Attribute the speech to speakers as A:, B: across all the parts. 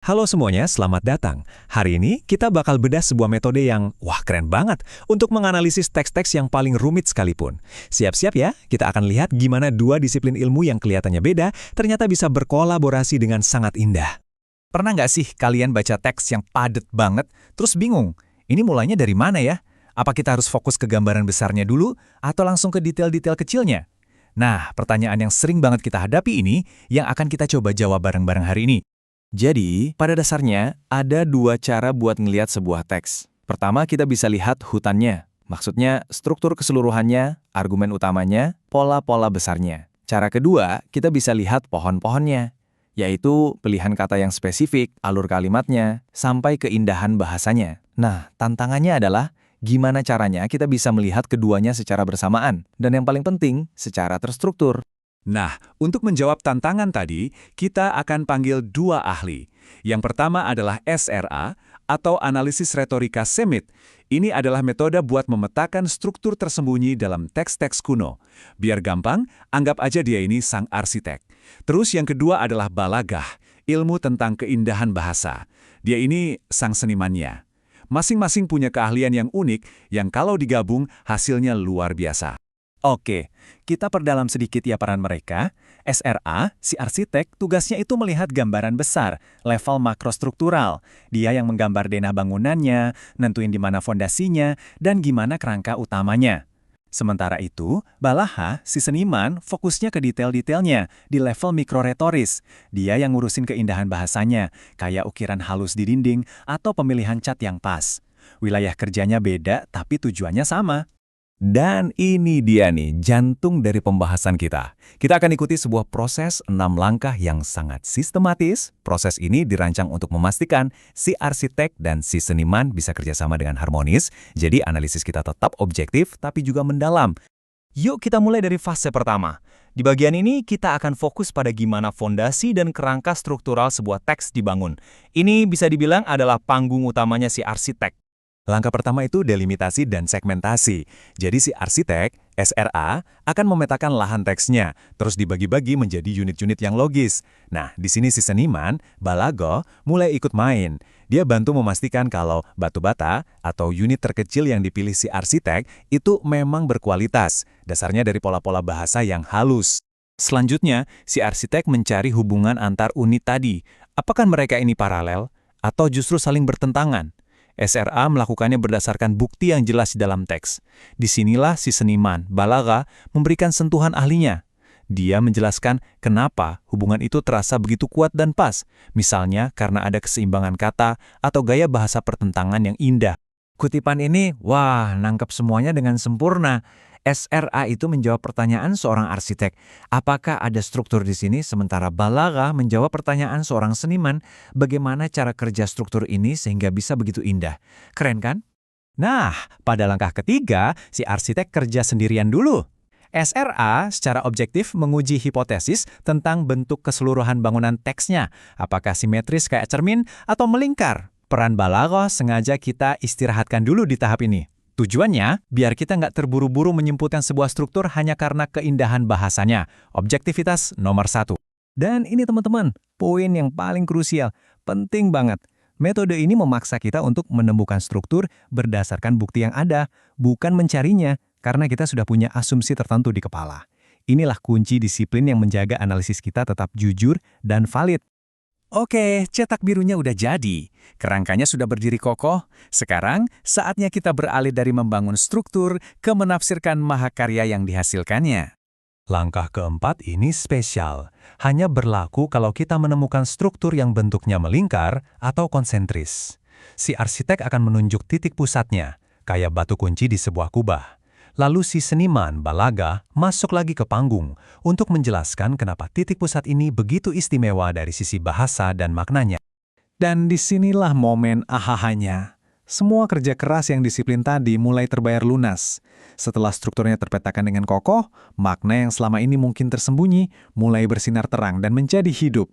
A: Halo semuanya, selamat datang. Hari ini kita bakal bedah sebuah metode yang, keren banget untuk menganalisis teks-teks yang paling rumit sekalipun. Siap-siap ya, kita akan lihat gimana dua disiplin ilmu yang kelihatannya beda ternyata bisa berkolaborasi dengan sangat indah.
B: Pernah nggak sih kalian baca teks yang padat banget, terus bingung, ini mulainya dari mana ya? Apa kita harus fokus ke gambaran besarnya dulu, atau langsung ke detail-detail kecilnya? Nah, pertanyaan yang sering banget kita hadapi ini, yang akan kita coba jawab bareng-bareng hari ini. Jadi, pada dasarnya, ada dua cara buat ngelihat sebuah teks. Pertama, kita bisa lihat hutannya. Maksudnya, struktur keseluruhannya, argumen utamanya, pola-pola besarnya. Cara kedua, kita bisa lihat pohon-pohonnya, yaitu pilihan kata yang spesifik, alur kalimatnya, sampai keindahan bahasanya. Nah, tantangannya adalah gimana caranya kita bisa melihat keduanya secara bersamaan, dan yang paling penting, secara terstruktur.
A: Nah, untuk menjawab tantangan tadi, kita akan panggil dua ahli. Yang pertama adalah SRA, atau Analisis Retorika Semit. Ini adalah metode buat memetakan struktur tersembunyi dalam teks-teks kuno. Biar gampang, anggap aja dia ini sang arsitek. Terus yang kedua adalah Balagah, ilmu tentang keindahan bahasa. Dia ini sang senimannya. Masing-masing punya keahlian yang unik, yang kalau digabung hasilnya luar biasa.
B: Oke, kita perdalam sedikit ya peran mereka. SRA, si arsitek, tugasnya itu melihat gambaran besar, level makrostruktural. Dia yang menggambar denah bangunannya, nentuin di mana fondasinya, dan gimana kerangka utamanya. Sementara itu, Balaha, si seniman, fokusnya ke detail-detailnya, di level mikroretoris. Dia yang ngurusin keindahan bahasanya, kayak ukiran halus di dinding atau pemilihan cat yang pas. Wilayah kerjanya beda, tapi tujuannya sama.
A: Dan ini dia nih, jantung dari pembahasan kita. Kita akan ikuti sebuah proses 6 langkah yang sangat sistematis. Proses ini dirancang untuk memastikan si arsitek dan si seniman bisa kerjasama dengan harmonis, jadi analisis kita tetap objektif tapi juga mendalam.
B: Yuk kita mulai dari fase pertama. Di bagian ini kita akan fokus pada gimana fondasi dan kerangka struktural sebuah teks dibangun. Ini bisa dibilang adalah panggung utamanya si arsitek.
A: Langkah pertama itu delimitasi dan segmentasi. Jadi si arsitek, SRA, akan memetakan lahan teksnya, terus dibagi-bagi menjadi unit-unit yang logis. Nah, di sini si seniman, Balago, mulai ikut main. Dia bantu memastikan kalau batu bata atau unit terkecil yang dipilih si arsitek itu memang berkualitas, dasarnya dari pola-pola bahasa yang halus.
B: Selanjutnya, si arsitek mencari hubungan antar unit tadi. Apakah mereka ini paralel atau justru saling bertentangan? SRA melakukannya berdasarkan bukti yang jelas di dalam teks. Disinilah si seniman, Balaga, memberikan sentuhan ahlinya. Dia menjelaskan kenapa hubungan itu terasa begitu kuat dan pas, misalnya karena ada keseimbangan kata atau gaya bahasa pertentangan yang indah.
A: Kutipan ini, nangkep semuanya dengan sempurna. SRA itu menjawab pertanyaan seorang arsitek. Apakah ada struktur di sini? Sementara Balaga menjawab pertanyaan seorang seniman. Bagaimana cara kerja struktur ini sehingga bisa begitu indah? Keren kan? Nah, pada langkah ketiga, si arsitek kerja sendirian dulu. SRA secara objektif menguji hipotesis tentang bentuk keseluruhan bangunan teksnya. Apakah simetris kayak cermin atau melingkar? Peran Balaga sengaja kita istirahatkan dulu di tahap ini. Tujuannya, biar kita nggak terburu-buru menyimpulkan sebuah struktur hanya karena keindahan bahasanya. Objektivitas nomor 1. Dan ini teman-teman, poin yang paling krusial, penting banget. Metode ini memaksa kita untuk menemukan struktur berdasarkan bukti yang ada, bukan mencarinya, karena kita sudah punya asumsi tertentu di kepala. Inilah kunci disiplin yang menjaga analisis kita tetap jujur dan valid. Oke, cetak birunya udah jadi. Kerangkanya sudah berdiri kokoh. Sekarang, saatnya kita beralih dari membangun struktur ke menafsirkan mahakarya yang dihasilkannya. Langkah keempat ini spesial. Hanya berlaku kalau kita menemukan struktur yang bentuknya melingkar atau konsentris. Si arsitek akan menunjuk titik pusatnya, kayak batu kunci di sebuah kubah. Lalu si seniman, Balaga, masuk lagi ke panggung untuk menjelaskan kenapa titik pusat ini begitu istimewa dari sisi bahasa dan maknanya. Dan disinilah momen ahahanya. Semua kerja keras yang disiplin tadi mulai terbayar lunas. Setelah strukturnya terpetakan dengan kokoh, makna yang selama ini mungkin tersembunyi mulai bersinar terang dan menjadi hidup.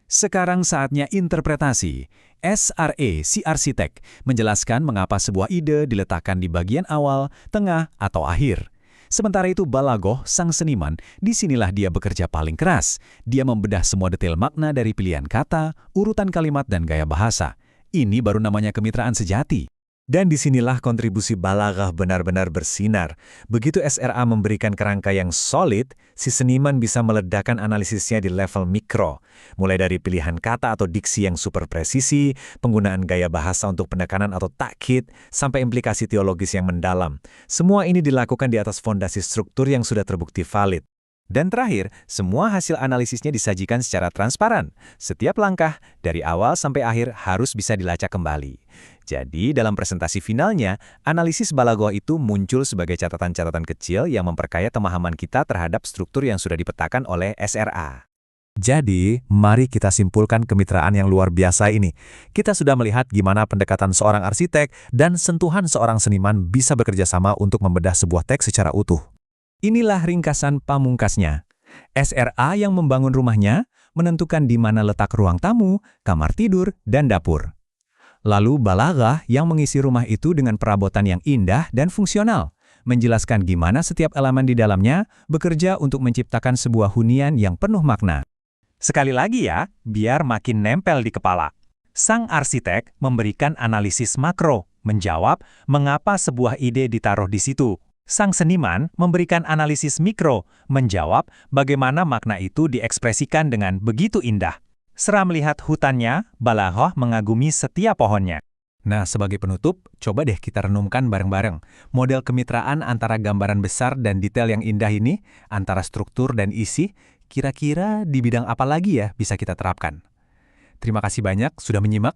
A: Sekarang saatnya interpretasi. SRA, si arsitek, menjelaskan mengapa sebuah ide diletakkan di bagian awal, tengah, atau akhir.
B: Sementara itu Balagoh, sang seniman, disinilah dia bekerja paling keras. Dia membedah semua detail makna dari pilihan kata, urutan kalimat, dan gaya bahasa. Ini baru namanya kemitraan sejati.
A: Dan disinilah kontribusi balaghah benar-benar bersinar. Begitu SRA memberikan kerangka yang solid, si seniman bisa meledakkan analisisnya di level mikro. Mulai dari pilihan kata atau diksi yang super presisi, penggunaan gaya bahasa untuk penekanan atau takkid, sampai implikasi teologis yang mendalam. Semua ini dilakukan di atas fondasi struktur yang sudah terbukti valid.
B: Dan terakhir, semua hasil analisisnya disajikan secara transparan. Setiap langkah, dari awal sampai akhir harus bisa dilacak kembali. Jadi, dalam presentasi finalnya, analisis Balagoh itu muncul sebagai catatan-catatan kecil yang memperkaya pemahaman kita terhadap struktur yang sudah dipetakan oleh SRA. Jadi, mari kita simpulkan kemitraan yang luar biasa ini. Kita sudah melihat gimana pendekatan seorang arsitek dan sentuhan seorang seniman bisa bekerja sama untuk membedah sebuah teks secara utuh. Inilah ringkasan pamungkasnya. SRA yang membangun rumahnya menentukan di mana letak ruang tamu, kamar tidur, dan dapur. Lalu balaghah yang mengisi rumah itu dengan perabotan yang indah dan fungsional, menjelaskan gimana setiap elemen di dalamnya bekerja untuk menciptakan sebuah hunian yang penuh makna. Sekali lagi ya, biar makin nempel di kepala. Sang arsitek memberikan analisis makro, menjawab mengapa sebuah ide ditaruh di situ. Sang seniman memberikan analisis mikro, menjawab bagaimana makna itu diekspresikan dengan begitu indah. Serah melihat hutannya, balaghah mengagumi setiap pohonnya. Nah, sebagai penutup, coba deh kita renungkan bareng-bareng. Model kemitraan antara gambaran besar dan detail yang indah ini, antara struktur dan isi, kira-kira di bidang apa lagi ya bisa kita terapkan? Terima kasih banyak sudah menyimak.